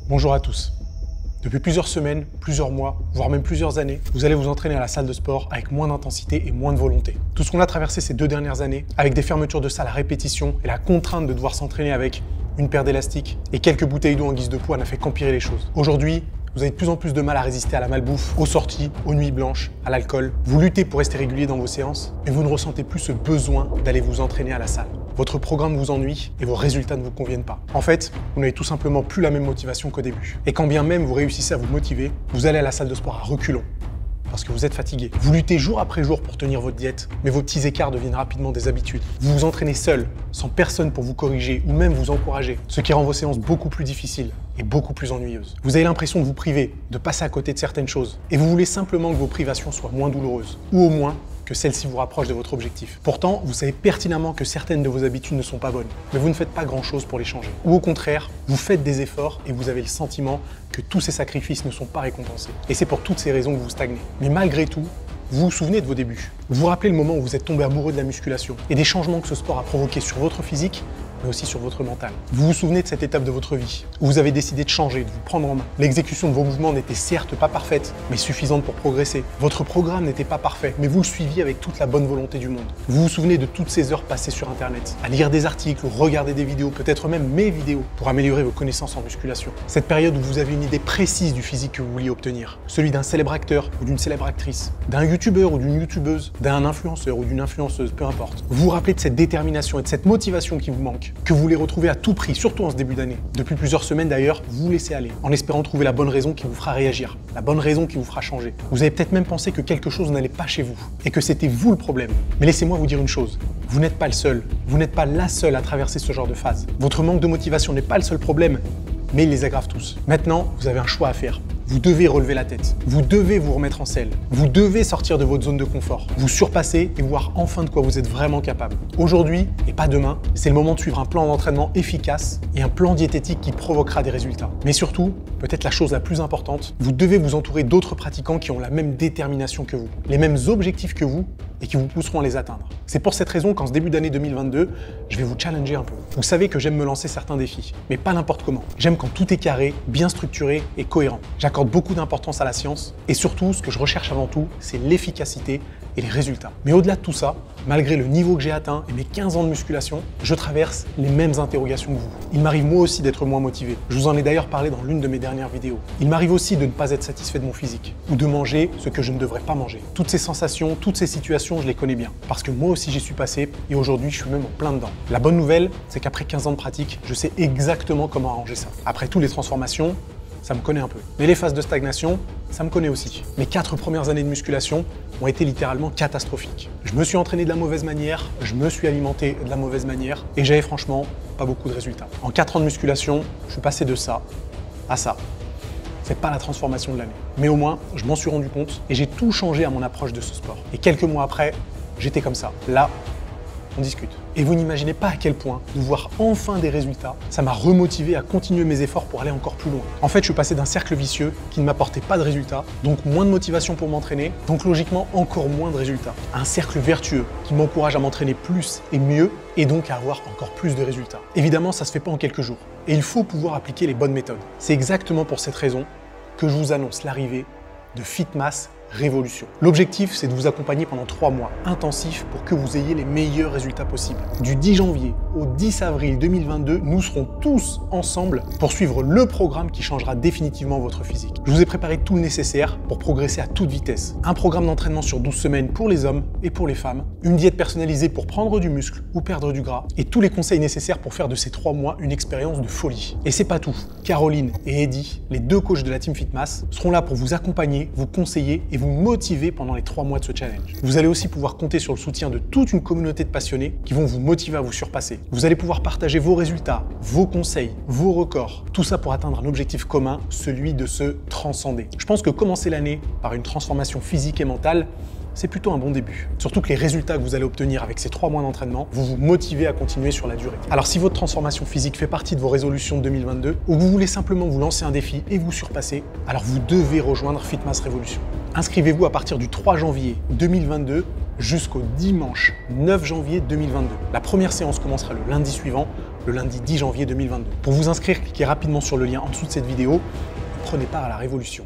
Bonjour à tous. Depuis plusieurs semaines, plusieurs mois, voire même plusieurs années, vous allez vous entraîner à la salle de sport avec moins d'intensité et moins de volonté. Tout ce qu'on a traversé ces 2 dernières années, avec des fermetures de salles à répétition et la contrainte de devoir s'entraîner avec une paire d'élastiques et quelques bouteilles d'eau en guise de poids n'a fait qu'empirer les choses. Aujourd'hui, vous avez de plus en plus de mal à résister à la malbouffe, aux sorties, aux nuits blanches, à l'alcool. Vous luttez pour rester régulier dans vos séances, mais vous ne ressentez plus ce besoin d'aller vous entraîner à la salle. Votre programme vous ennuie et vos résultats ne vous conviennent pas. En fait, vous n'avez tout simplement plus la même motivation qu'au début. Et quand bien même vous réussissez à vous motiver, vous allez à la salle de sport à reculons. Parce que vous êtes fatigué. Vous luttez jour après jour pour tenir votre diète, mais vos petits écarts deviennent rapidement des habitudes. Vous vous entraînez seul, sans personne pour vous corriger ou même vous encourager, ce qui rend vos séances beaucoup plus difficiles et beaucoup plus ennuyeuses. Vous avez l'impression de vous priver, de passer à côté de certaines choses, et vous voulez simplement que vos privations soient moins douloureuses, ou au moins que celle-ci vous rapproche de votre objectif. Pourtant, vous savez pertinemment que certaines de vos habitudes ne sont pas bonnes, mais vous ne faites pas grand-chose pour les changer. Ou au contraire, vous faites des efforts et vous avez le sentiment que tous ces sacrifices ne sont pas récompensés. Et c'est pour toutes ces raisons que vous stagnez. Mais malgré tout, vous vous souvenez de vos débuts. Vous vous rappelez le moment où vous êtes tombé amoureux de la musculation et des changements que ce sport a provoqué sur votre physique, mais aussi sur votre mental. Vous vous souvenez de cette étape de votre vie où vous avez décidé de changer, de vous prendre en main. L'exécution de vos mouvements n'était certes pas parfaite, mais suffisante pour progresser. Votre programme n'était pas parfait, mais vous le suiviez avec toute la bonne volonté du monde. Vous vous souvenez de toutes ces heures passées sur Internet, à lire des articles ou regarder des vidéos, peut-être même mes vidéos, pour améliorer vos connaissances en musculation. Cette période où vous avez une idée précise du physique que vous vouliez obtenir, celui d'un célèbre acteur ou d'une célèbre actrice, d'un youtubeur ou d'une youtubeuse, d'un influenceur ou d'une influenceuse, peu importe. Vous vous rappelez de cette détermination et de cette motivation qui vous manque, que vous voulez retrouver à tout prix, surtout en ce début d'année. Depuis plusieurs semaines d'ailleurs, vous vous laissez aller, en espérant trouver la bonne raison qui vous fera réagir, la bonne raison qui vous fera changer. Vous avez peut-être même pensé que quelque chose n'allait pas chez vous, et que c'était vous le problème. Mais laissez-moi vous dire une chose, vous n'êtes pas le seul, vous n'êtes pas la seule à traverser ce genre de phase. Votre manque de motivation n'est pas le seul problème, mais il les aggrave tous. Maintenant, vous avez un choix à faire. Vous devez relever la tête, vous devez vous remettre en selle, vous devez sortir de votre zone de confort, vous surpasser et voir enfin de quoi vous êtes vraiment capable. Aujourd'hui, et pas demain, c'est le moment de suivre un plan d'entraînement efficace et un plan diététique qui provoquera des résultats. Mais surtout, peut-être la chose la plus importante, vous devez vous entourer d'autres pratiquants qui ont la même détermination que vous, les mêmes objectifs que vous et qui vous pousseront à les atteindre. C'est pour cette raison qu'en ce début d'année 2022, je vais vous challenger un peu. Vous savez que j'aime me lancer certains défis, mais pas n'importe comment. J'aime quand tout est carré, bien structuré et cohérent. J'accorde beaucoup d'importance à la science et surtout, ce que je recherche avant tout, c'est l'efficacité et les résultats. Mais au-delà de tout ça, malgré le niveau que j'ai atteint et mes 15 ans de musculation, je traverse les mêmes interrogations que vous. Il m'arrive moi aussi d'être moins motivé. Je vous en ai d'ailleurs parlé dans l'une de mes dernières vidéos. Il m'arrive aussi de ne pas être satisfait de mon physique ou de manger ce que je ne devrais pas manger. Toutes ces sensations, toutes ces situations, je les connais bien parce que moi aussi j'y suis passé et aujourd'hui je suis même en plein dedans. La bonne nouvelle, c'est qu'après 15 ans de pratique, je sais exactement comment arranger ça. Après toutes les transformations, ça me connaît un peu. Mais les phases de stagnation, ça me connaît aussi. Mes 4 premières années de musculation ont été littéralement catastrophiques. Je me suis entraîné de la mauvaise manière, je me suis alimenté de la mauvaise manière et j'avais franchement pas beaucoup de résultats. En 4 ans de musculation, je suis passé de ça à ça. C'est pas la transformation de l'année. Mais au moins, je m'en suis rendu compte et j'ai tout changé à mon approche de ce sport. Et quelques mois après, j'étais comme ça. Là, on discute. Et vous n'imaginez pas à quel point de voir enfin des résultats, ça m'a remotivé à continuer mes efforts pour aller encore plus loin. En fait, je suis passé d'un cercle vicieux qui ne m'apportait pas de résultats, donc moins de motivation pour m'entraîner, donc logiquement encore moins de résultats. Un cercle vertueux qui m'encourage à m'entraîner plus et mieux et donc à avoir encore plus de résultats. Évidemment, ça se fait pas en quelques jours et il faut pouvoir appliquer les bonnes méthodes. C'est exactement pour cette raison que je vous annonce l'arrivée de FitMass Révolution. L'objectif, c'est de vous accompagner pendant 3 mois intensifs pour que vous ayez les meilleurs résultats possibles. Du 10 janvier au 10 avril 2022, nous serons tous ensemble pour suivre le programme qui changera définitivement votre physique. Je vous ai préparé tout le nécessaire pour progresser à toute vitesse. Un programme d'entraînement sur 12 semaines pour les hommes et pour les femmes, une diète personnalisée pour prendre du muscle ou perdre du gras, et tous les conseils nécessaires pour faire de ces 3 mois une expérience de folie. Et c'est pas tout. Caroline et Eddy, les 2 coachs de la team FitMass, seront là pour vous accompagner, vous conseiller et vous motiver pendant les 3 mois de ce challenge. Vous allez aussi pouvoir compter sur le soutien de toute une communauté de passionnés qui vont vous motiver à vous surpasser. Vous allez pouvoir partager vos résultats, vos conseils, vos records, tout ça pour atteindre un objectif commun, celui de se transcender. Je pense que commencer l'année par une transformation physique et mentale, c'est plutôt un bon début. Surtout que les résultats que vous allez obtenir avec ces 3 mois d'entraînement vont vous motiver à continuer sur la durée. Alors si votre transformation physique fait partie de vos résolutions de 2022 ou que vous voulez simplement vous lancer un défi et vous surpasser, alors vous devez rejoindre FitMass Révolution. Inscrivez-vous à partir du 3 janvier 2022 jusqu'au dimanche 9 janvier 2022. La première séance commencera le lundi suivant, le lundi 10 janvier 2022. Pour vous inscrire, cliquez rapidement sur le lien en dessous de cette vidéo et prenez part à la révolution.